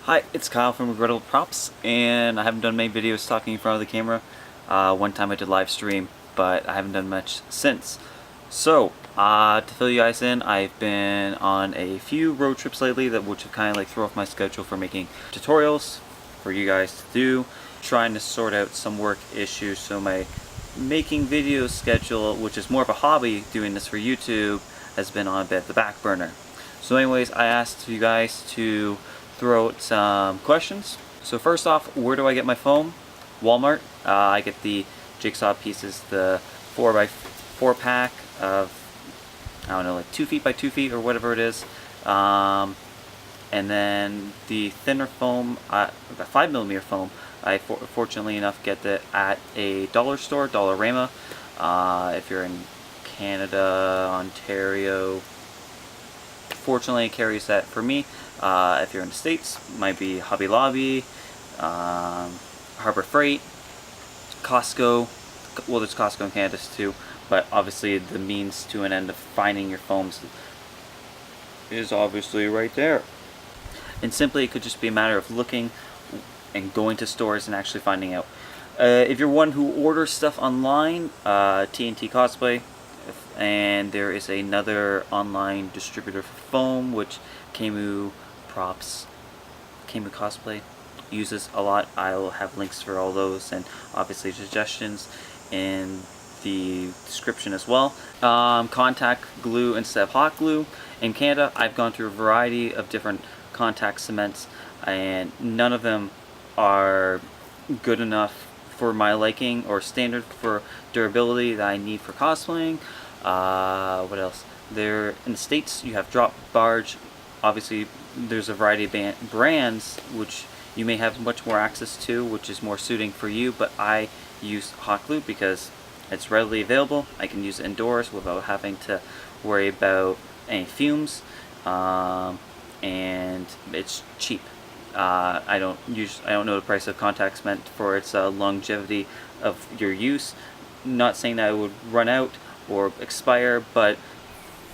Hi, it's Kyle from Regrettable Props, and I haven't done many videos talking in front of the camera. One time I did live stream, but I haven't done much since. So, to fill you guys in, I've been on a few road trips lately which have kind of like thrown off my schedule for making tutorials for you guys to do. Trying to sort out some work issues, so my making videos schedule, which is more of a hobby, doing this for YouTube, has been on a bit of the back burner. So anyways, I asked you guys to throw out some questions. So first off, where do I get my foam? Walmart. I get the jigsaw pieces, the 4x4 pack of, I don't know, like 2 feet by 2 feet or whatever it is. And then the thinner foam, the 5mm foam, I fortunately enough get that at a dollar store, Dollarama. If you're in Canada, Ontario, fortunately it carries that for me. If you're in the States, it might be Hobby Lobby, Harbor Freight, Costco. Well, there's Costco in Canada too, but obviously the means to an end of finding your foams is obviously right there. And simply it could just be a matter of looking and going to stores and actually finding out. If you're one who orders stuff online, TNT Cosplay, and there is another online distributor for foam, which Camu Cosplay uses a lot. I'll have links for all those and obviously suggestions in the description as well. Contact glue instead of hot glue. In Canada, I've gone through a variety of different contact cements, and none of them are good enough for my liking or standard for durability that I need for cosplaying. What else? There in the States, you have drop barge. Obviously, there's a variety of brands which you may have much more access to, which is more suiting for you, but I use hot glue because it's readily available. I can use it indoors without having to worry about any fumes, and it's cheap. I don't know the price of contact cement for its longevity of your use. Not saying that it would run out or expire, but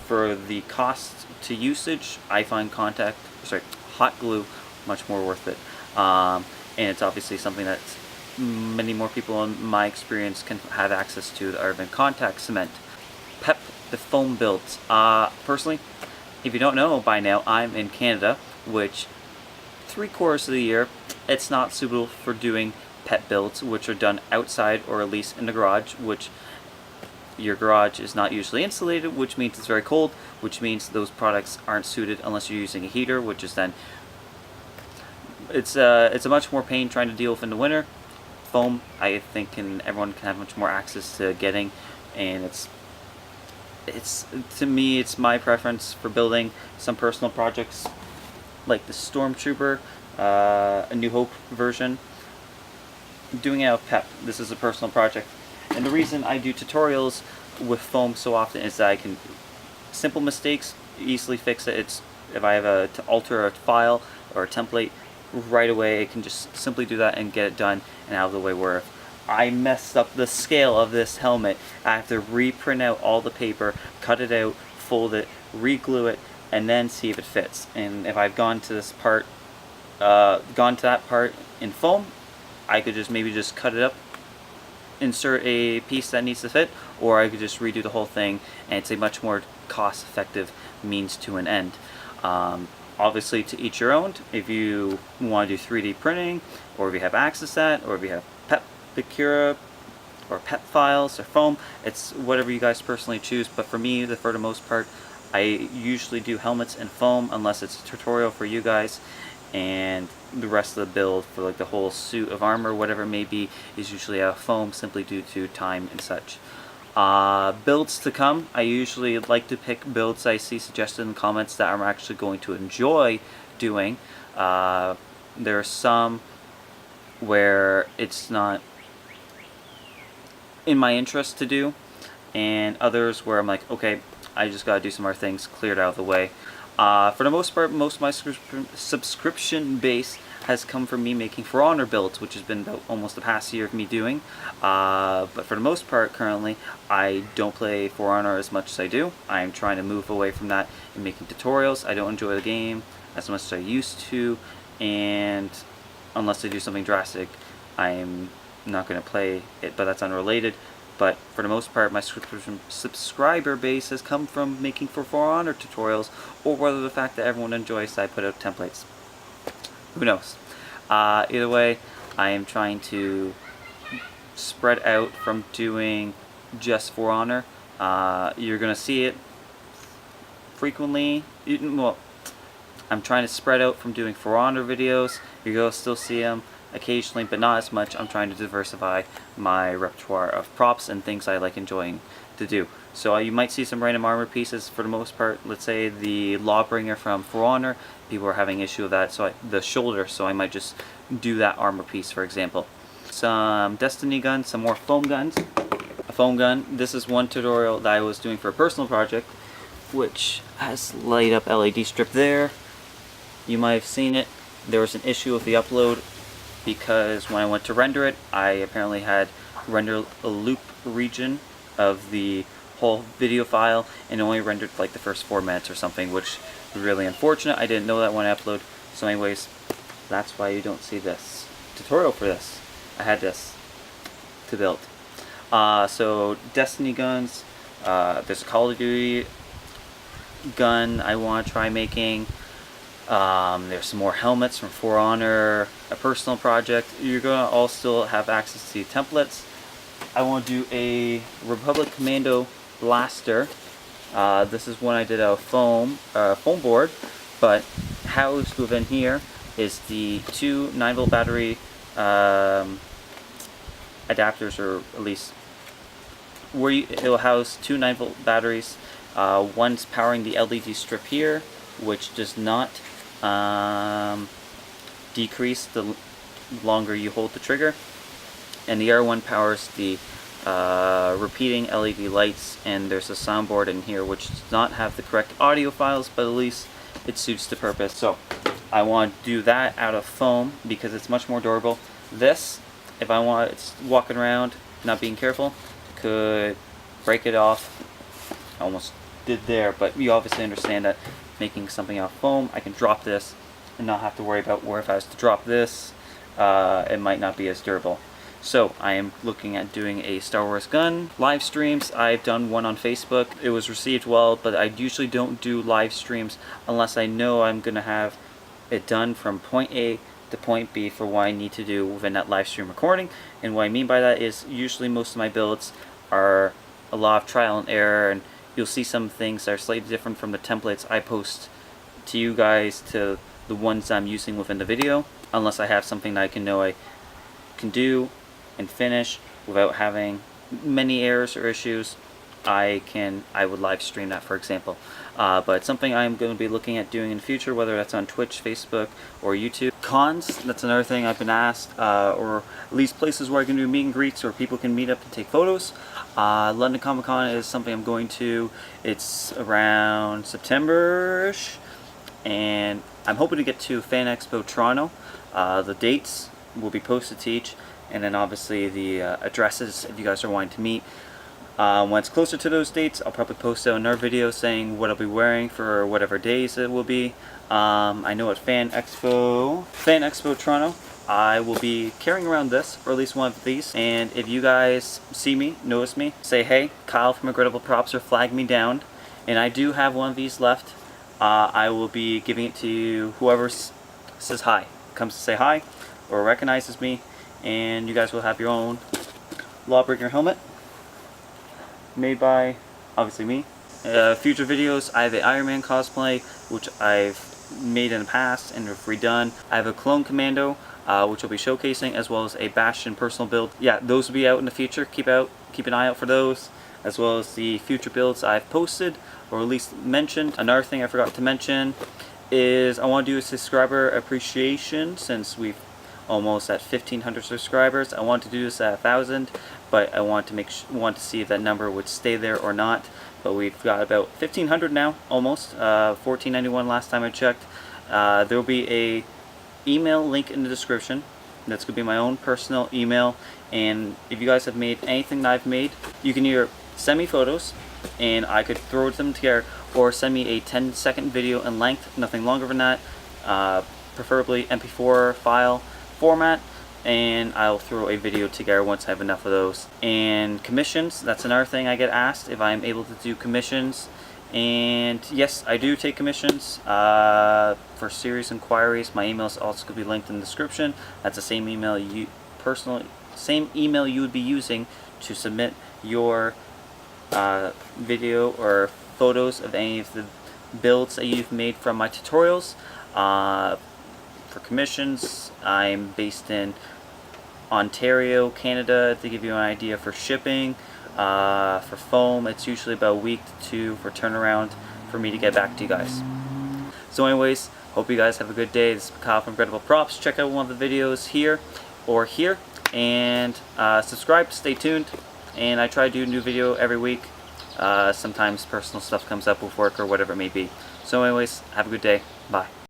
for the cost to usage, I find hot glue much more worth it. And it's obviously something that many more people in my experience can have access to other than contact cement. PEP, the foam builds. Personally, if you don't know by now, I'm in Canada, which 3/4 of the year it's not suitable for doing pet builds, which are done outside or at least in the garage, which your garage is not usually insulated, which means it's very cold, which means those products aren't suited unless you're using a heater, which is then it's a much more pain trying to deal with in the winter. Foam, I think, everyone can have much more access to getting, and it's to me, it's my preference for building some personal projects like the Stormtrooper, A New Hope version. Doing it out of PEP. This is a personal project. And the reason I do tutorials with foam so often is that I can, simple mistakes, easily fix it. It's, if I have to alter a file or a template, right away I can just simply do that and get it done and out of the way. Where if I messed up the scale of this helmet, I have to reprint out all the paper, cut it out, fold it, re-glue it, and then see if it fits. And if I've gone to that part in foam, I could maybe just cut it up, insert a piece that needs to fit, or I could just redo the whole thing, and it's a much more cost-effective means to an end. Obviously, to each your own. If you want to do 3D printing, or if you have access to that, or if you have PEP Picura, or PEP files, or foam, it's whatever you guys personally choose. But for me, for the most part, I usually do helmets and foam unless it's a tutorial for you guys, and the rest of the build for like the whole suit of armor, whatever it may be, is usually out of foam simply due to time and such. Builds to come, I usually like to pick builds I see suggested in the comments that I'm actually going to enjoy doing. There are some where it's not in my interest to do, and others where I'm like, okay, I just gotta do some more things, clear it out of the way. For the most part, most of my subscription base has come from me making For Honor builds, which has been about almost the past year of me doing. But for the most part, currently, I don't play For Honor as much as I do. I'm trying to move away from that and making tutorials. I don't enjoy the game as much as I used to, and unless they do something drastic, I'm not going to play it, but that's unrelated. But for the most part, my subscriber base has come from making For Honor tutorials, or whether the fact that everyone enjoys that I put out templates. Who knows? Either way, I am trying to spread out from doing just For Honor. You're going to see it frequently. Well, I'm trying to spread out from doing For Honor videos. You're going to still see them occasionally, but not as much. I'm trying to diversify my repertoire of props and things I like enjoying to do. So you might see some random armor pieces for the most part. Let's say the Lawbringer from For Honor, people are having issue with that, so the shoulder, so I might just do that armor piece, for example. Some Destiny guns, some more foam guns. A foam gun, this is one tutorial that I was doing for a personal project, which has light up LED strip there. You might have seen it. There was an issue with the upload because when I went to render it, I apparently had rendered a loop region of the whole video file and only rendered like the first 4 minutes or something, which is really unfortunate. I didn't know that when I upload. So anyways, that's why you don't see this tutorial for this. I had this to build. So Destiny guns, there's a Call of Duty gun I want to try making. There's some more helmets from For Honor, a personal project. You're going to all still have access to templates. I want to do a Republic Commando blaster. This is one I did out of foam board, but housed within here is the 2 9-volt battery adapters, or at least where it'll house 2 9-volt batteries. One's powering the LED strip here, which does not decrease the longer you hold the trigger, and the other one powers the repeating LED lights, and there's a soundboard in here which does not have the correct audio files, but at least it suits the purpose. So I want to do that out of foam because it's much more durable. This, if I want it's walking around not being careful, could break it off. I almost did there, but you obviously understand that making something out of foam, I can drop this and not have to worry about where if I was to drop this, it might not be as durable. So I am looking at doing a Star Wars gun. Live streams, I've done one on Facebook. It was received well, but I usually don't do live streams unless I know I'm going to have it done from point A to point B for what I need to do within that live stream recording. And what I mean by that is usually most of my builds are a lot of trial and error, and you'll see some things that are slightly different from the templates I post to you guys to the ones I'm using within the video, unless I have something that I know I can do and finish without having many errors or issues. I would live stream that, for example. But it's something I'm going to be looking at doing in the future, whether that's on Twitch, Facebook, or YouTube. Cons, that's another thing I've been asked, or at least places where I can do meet and greets or people can meet up and take photos. London Comic Con is something I'm going to. It's around September-ish, and I'm hoping to get to Fan Expo Toronto. The dates will be posted to each, and then obviously the addresses if you guys are wanting to meet. When it's closer to those dates, I'll probably post out another video saying what I'll be wearing for whatever days it will be. I know at Fan Expo Toronto, I will be carrying around this, or at least one of these. And if you guys see me, notice me, say, hey, Kyle from Regrettable Props, or flag me down. And I do have one of these left. I will be giving it to whoever says hi, comes to say hi, or recognizes me. And you guys will have your own Lawbringer helmet, made by, obviously, me. Future videos, I have an Iron Man cosplay, which I've made in the past and have redone. I have a Clone Commando, which I'll be showcasing, as well as a Bastion personal build. Yeah, those will be out in the future. Keep an eye out for those, as well as the future builds I've posted, or at least mentioned. Another thing I forgot to mention is I want to do a subscriber appreciation, since we've almost at 1,500 subscribers. I want to do this at 1,000, but I want to see if that number would stay there or not. But we've got about 1,500 now, almost. 1,491 last time I checked. There will be a email link in the description. That's going to be my own personal email. And if you guys have made anything that I've made, you can either send me photos and I could throw them together, or send me a 10-second video in length, nothing longer than that. preferably MP4 file format, and I'll throw a video together once I have enough of those. And commissions, that's another thing I get asked, if I'm able to do commissions. And yes, I do take commissions for serious inquiries. My email is also going to be linked in the description. That's the same email you would be using to submit your video or photos of any of the builds that you've made from my tutorials. For commissions, I'm based in Ontario, Canada, to give you an idea for shipping. For foam, it's usually about a week to 2 for turnaround for me to get back to you guys. So anyways, hope you guys have a good day. This is Kyle from Regrettable Props. Check out one of the videos here or here, and subscribe, stay tuned, and I try to do a new video every week. Sometimes personal stuff comes up with work or whatever it may be. So anyways, have a good day. Bye.